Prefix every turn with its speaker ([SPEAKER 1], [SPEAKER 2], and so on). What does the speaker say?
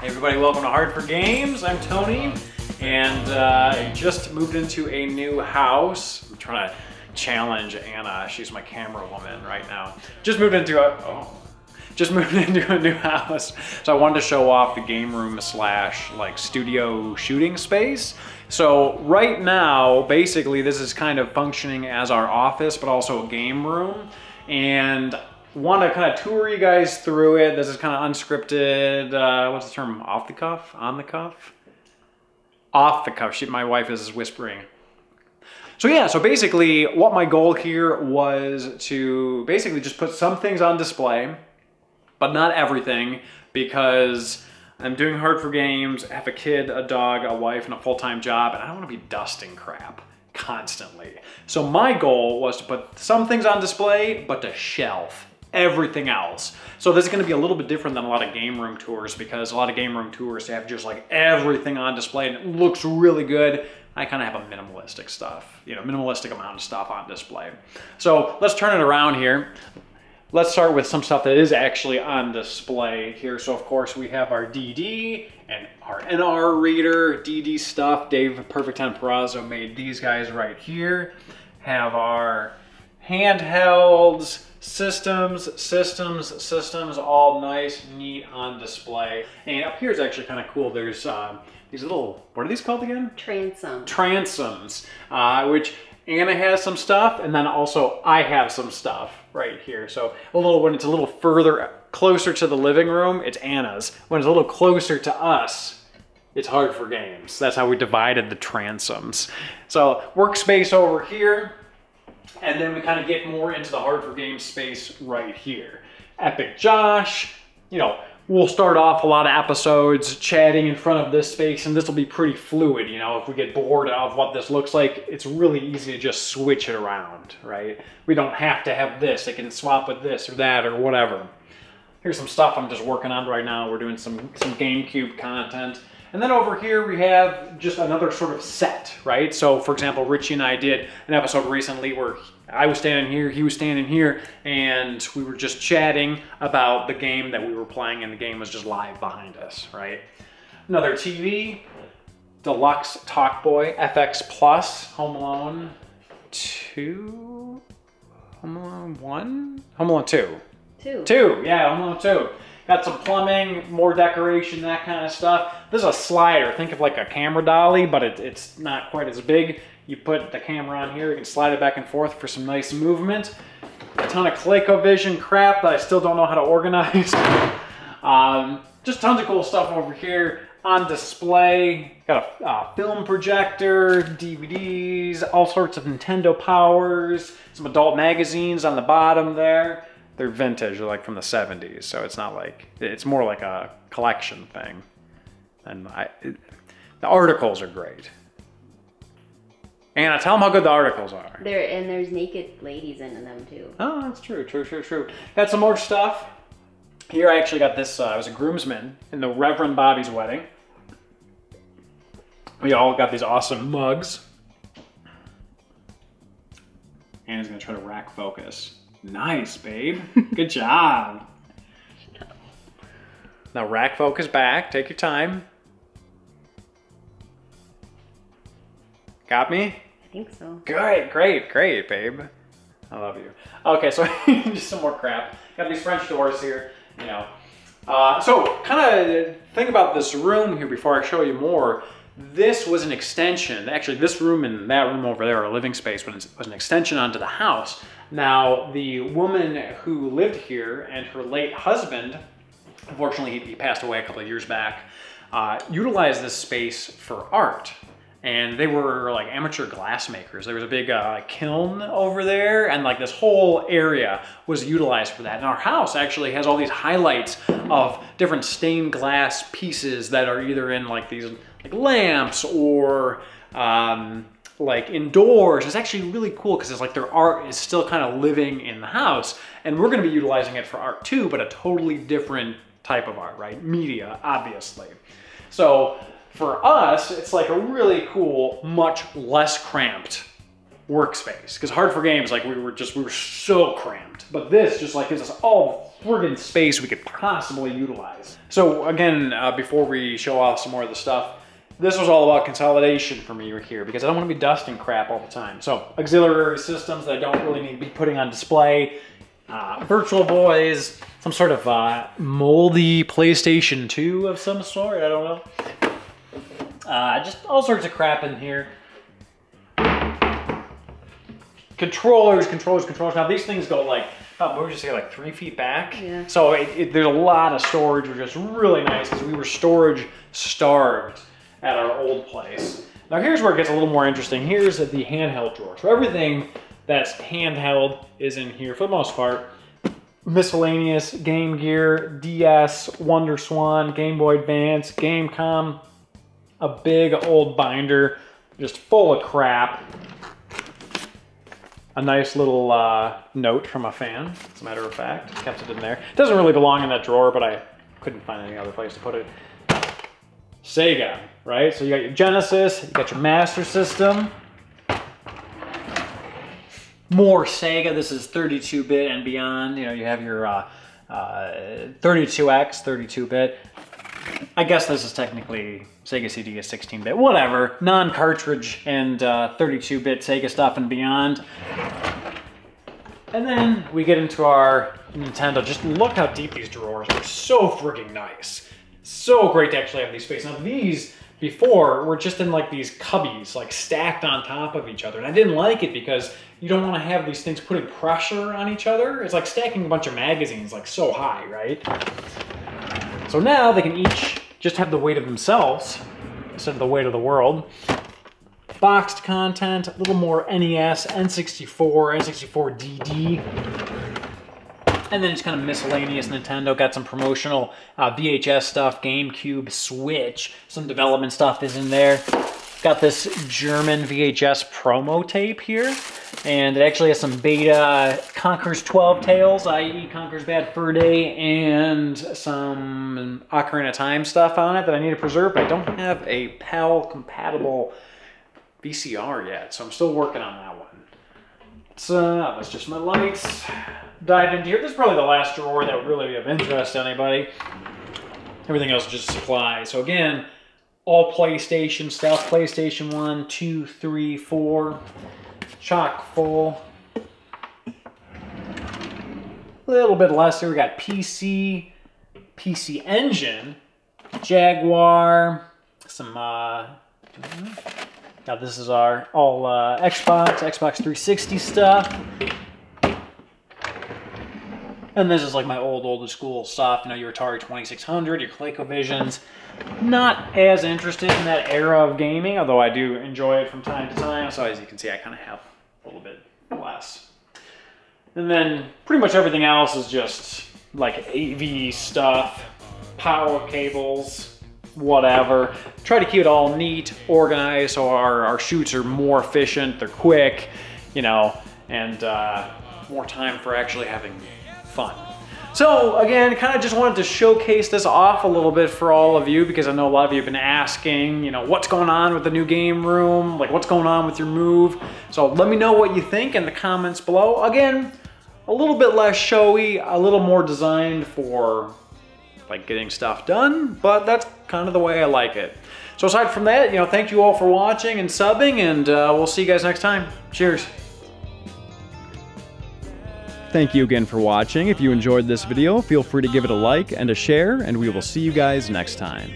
[SPEAKER 1] Hey everybody, welcome to H4G. I'm Tony, and I just moved into a new house. I'm trying to challenge Anna. She's my camera woman right now. Just moved into a new house. So I wanted to show off the game room slash like studio shooting space. So right now, basically this is kind of functioning as our office, but also a game room. And want to kind of tour you guys through it. This is kind of unscripted, what's the term, off the cuff? On the cuff? Off the cuff. My wife is whispering. So yeah, so basically what my goal here was to basically just put some things on display, but not everything, because I'm doing H4G, I have a kid, a dog, a wife, and a full-time job, and I don't want to be dusting crap constantly. So my goal was to put some things on display, but to shelf everything else. So this is going to be a little bit different than a lot of game room tours, because a lot of game room tours, they have just like everything on display and it looks really good. I kind of have a minimalistic stuff, minimalistic amount of stuff on display. So let's turn it around here. Let's start with some stuff that is actually on display here. So of course we have our DD and our NR reader, DD stuff. Dave Perfect 10 Perazzo made these guys right here. Have our handhelds, systems, all nice, neat on display. And up here is actually kind of cool. There's these little, what are these called again?
[SPEAKER 2] Transoms.
[SPEAKER 1] Transoms, which Anna has some stuff, and then also I have some stuff right here. So when it's a little further, closer to the living room, it's Anna's. When it's a little closer to us, it's H4G. That's how we divided the transoms. So workspace over here, and then we kind of get more into the H4G space right here. Epic Josh, we'll start off a lot of episodes chatting in front of this space, and this will be pretty fluid. If we get bored of what this looks like, it's really easy to just switch it around, right? We don't have to have this. It can swap with this or that or whatever. Here's some stuff I'm just working on right now. We're doing some GameCube content. And then over here we have just another sort of set, right? So for example, Richie and I did an episode recently where I was standing here, he was standing here, and we were just chatting about the game that we were playing, and the game was just live behind us, right? Another TV, Deluxe Talkboy, FX Plus, Home Alone 2, Home Alone 1? Home Alone 2. 2, yeah, Home Alone 2. Got some plumbing, more decoration, that kind of stuff. This is a slider. Think of like a camera dolly, but it's not quite as big. You put the camera on here, you can slide it back and forth for some nice movement. A ton of ColecoVision crap that I still don't know how to organize. Just tons of cool stuff over here on display. Got a film projector, DVDs, all sorts of Nintendo powers, some adult magazines on the bottom there. They're vintage, they're like from the 70s, so it's not like, it's more like a collection thing. And the articles are great. Anna, tell them how good the articles are.
[SPEAKER 2] There's naked ladies in them too.
[SPEAKER 1] Oh, that's true, true. Got some more stuff. Here I actually got this, I was a groomsman in the Reverend Bobby's wedding. We all got these awesome mugs. Anna's gonna try to rack focus. Nice, babe. Good job. Now rack focus back. Take your time. Got me?
[SPEAKER 2] I think so.
[SPEAKER 1] Great, babe. I love you. Okay, so just some more crap. Got these French doors here, So kind of think about this room here before I show you more. This was an extension. Actually, this room and that room over there are a living space, but it was an extension onto the house. Now, the woman who lived here and her late husband, unfortunately he passed away a couple of years back, utilized this space for art. And they were like amateur glassmakers. There was a big kiln over there, and like this whole area was utilized for that. And our house actually has all these highlights of different stained glass pieces that are either in like these like lamps or like indoors. It's actually really cool because it's like their art is still kind of living in the house, and we're going to be utilizing it for art too, but a totally different type of art, right? Media, obviously. So for us, it's like a really cool, much less cramped workspace, because H4G, like we were so cramped, but this just like gives us all friggin' space we could possibly utilize. So again, before we show off some more of the stuff, this was all about consolidation for me here because I don't want to be dusting crap all the time. So auxiliary systems that I don't really need to be putting on display, Virtual Boys, some sort of moldy PlayStation 2 of some sort, I don't know. Just all sorts of crap in here. Controllers. Now these things go like, what would you say, like 3 feet back?
[SPEAKER 2] Yeah.
[SPEAKER 1] So there's a lot of storage, which is really nice because we were storage starved at our old place. Now here's where it gets a little more interesting. Here's the handheld drawer. So everything that's handheld is in here for the most part. Miscellaneous Game Gear, DS, WonderSwan, Game Boy Advance, Gamecom, a big old binder just full of crap. A nice little note from a fan, as a matter of fact. Kept it in there. It doesn't really belong in that drawer, but I couldn't find any other place to put it. Sega, right? So you got your Genesis, you got your Master System. More Sega, this is 32-bit and beyond. You know, you have your 32X, 32-bit. I guess this is technically Sega CD is 16-bit, whatever. Non-cartridge and 32-bit Sega stuff and beyond. And then we get into our Nintendo. Just look how deep these drawers are. So friggin' nice. So great to actually have these space. Now these before were just in like these cubbies, like stacked on top of each other. And I didn't like it because you don't want to have these things putting pressure on each other. It's like stacking a bunch of magazines like so high, right? So now they can each just have the weight of themselves instead of the weight of the world. Boxed content, a little more NES, N64, N64DD. And then it's kind of miscellaneous Nintendo. Got some promotional VHS stuff, GameCube, Switch. Some development stuff is in there. Got this German VHS promo tape here. And it actually has some beta Conker's 12 Tales, i.e. Conker's Bad Fur Day, and some Ocarina of Time stuff on it that I need to preserve, but I don't have a PAL-compatible VCR yet, so I'm still working on that one. So that's just my lights. Dive into here. This is probably the last drawer that would really be of interest to anybody. Everything else is just supplies. So again, all PlayStation stuff. PlayStation 1, 2, 3, 4. Chock full. A little bit less here. We got PC, PC Engine, Jaguar, some, now this is our all Xbox 360 stuff. And this is like my old school stuff, you know, your Atari 2600, your ColecoVisions. Not as interested in that era of gaming, although I do enjoy it from time to time. So as you can see, I kind of have a little bit less. And then pretty much everything else is just like AV stuff, power cables, whatever. Try to keep it all neat, organized, so our shoots are more efficient, they're quick, you know, and more time for actually having fun. So again, kind of just wanted to showcase this off a little bit for all of you because I know a lot of you have been asking, you know, what's going on with the new game room, like what's going on with your move. So let me know what you think in the comments below. Again, a little bit less showy, a little more designed for like getting stuff done, but that's kind of the way I like it. So aside from that, you know, thank you all for watching and subbing, and we'll see you guys next time. Cheers.
[SPEAKER 3] Thank you again for watching. If you enjoyed this video, feel free to give it a like and a share, and we will see you guys next time.